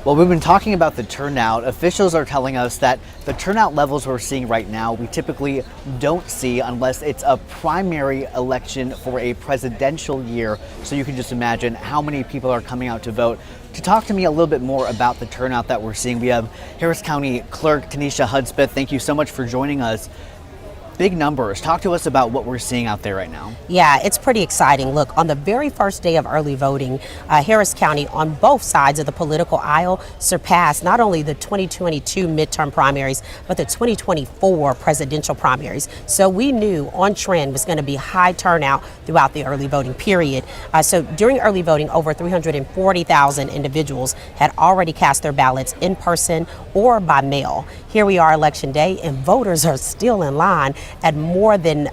Well, we've been talking about the turnout. Officials are telling us that the turnout levels we're seeing right now, we typically don't see unless it's a primary election for a presidential year. So you can just imagine how many people are coming out to vote. To talk to me a little bit more about the turnout that we're seeing, we have Harris County Clerk Tanisha Hudspeth. Thank you so much for joining us. Big numbers. Talk to us about what we're seeing out there right now. Yeah, it's pretty exciting. Look, on the very first day of early voting, Harris County on both sides of the political aisle surpassed not only the 2022 midterm primaries, but the 2024 presidential primaries. So we knew on trend was going to be high turnout throughout the early voting period. So during early voting, over 340,000 individuals had already cast their ballots in person or by mail. Here we are election day, and voters are still in line at more than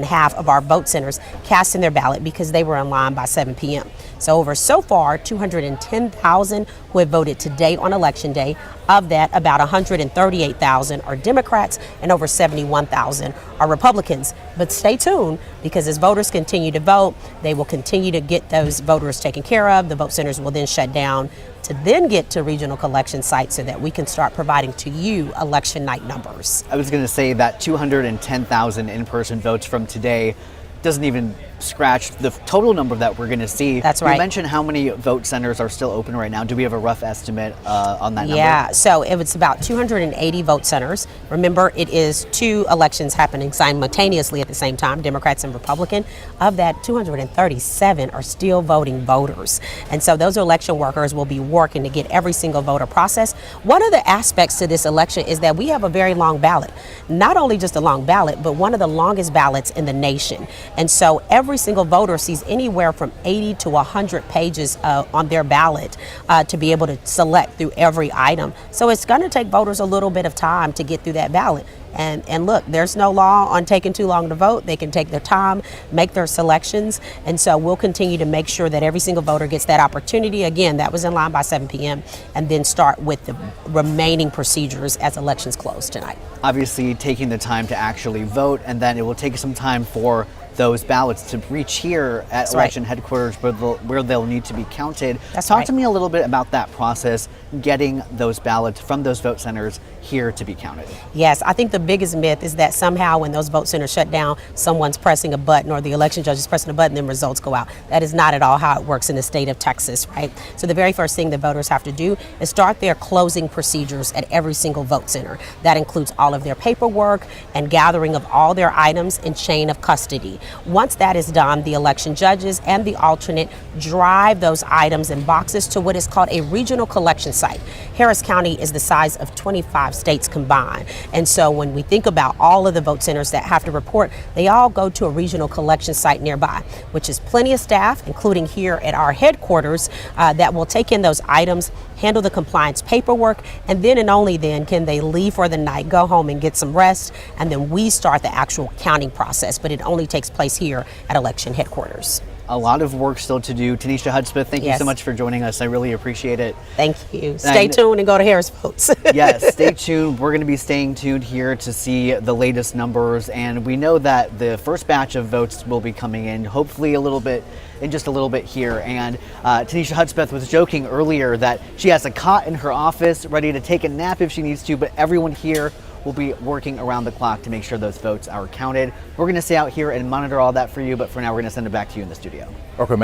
half of our vote centers casting their ballot because they were in line by 7 p.m. So far, 210,000 who have voted today on election day. Of that, about 138,000 are Democrats and over 71,000 are Republicans. But stay tuned, because as voters continue to vote, they will continue to get those voters taken care of. The vote centers will then shut down to then get to regional collection sites so that we can start providing to you election night numbers. I was going to say that 210,000 in-person votes from today doesn't even scratch the total number that we're going to see. That's right. You mentioned how many vote centers are still open right now. Do we have a rough estimate on that number? Yeah, so it was about 280 vote centers. Remember, it is two elections happening simultaneously at the same time, Democrats and Republican. Of that, 237 are still voting voters. And so those election workers will be working to get every single voter processed. One of the aspects to this election is that we have a very long ballot. Not only just a long ballot, but one of the longest ballots in the nation. And so every single voter sees anywhere from 80 to 100 pages on their ballot to be able to select through every item. So it's going to take voters a little bit of time to get through that ballot. And look, there's no law on taking too long to vote. They can take their time, make their selections. And so we'll continue to make sure that every single voter gets that opportunity. Again, that was in line by 7 p.m. and then start with the remaining procedures as elections close tonight. Obviously, taking the time to actually vote, and then it will take some time for those ballots to reach here at That's election right. headquarters where they'll need to be counted. That's Talk right. to me a little bit about that process, getting those ballots from those vote centers here to be counted. Yes, I think the biggest myth is that somehow when those vote centers shut down, someone's pressing a button or the election judge is pressing a button, then results go out. That is not at all how it works in the state of Texas, right? So the very first thing that voters have to do is start their closing procedures at every single vote center. That includes all of their paperwork and gathering of all their items in chain of custody. Once that is done, the election judges and the alternate drive those items in boxes to what is called a regional collection site. Harris County is the size of 25 states combined. And so when we think about all of the vote centers that have to report, they all go to a regional collection site nearby, which is plenty of staff, including here at our headquarters, that will take in those items, handle the compliance paperwork, and then and only then can they leave for the night, go home and get some rest, and then we start the actual counting process. But it only takes place here at election headquarters. A lot of work still to do. Tanisha Hudspeth, thank you Yes. so much for joining us. I really appreciate it. Thank you. Stay tuned and go to Harris Votes. Yes, stay tuned. We're going to be staying tuned here to see the latest numbers, and we know that the first batch of votes will be coming in, hopefully in just a little bit here. And Tanisha Hudspeth was joking earlier that she has a cot in her office ready to take a nap if she needs to, but everyone here will be working around the clock to make sure those votes are counted. We're going to stay out here and monitor all that for you, but for now we're going to send it back to you in the studio. Okay, man.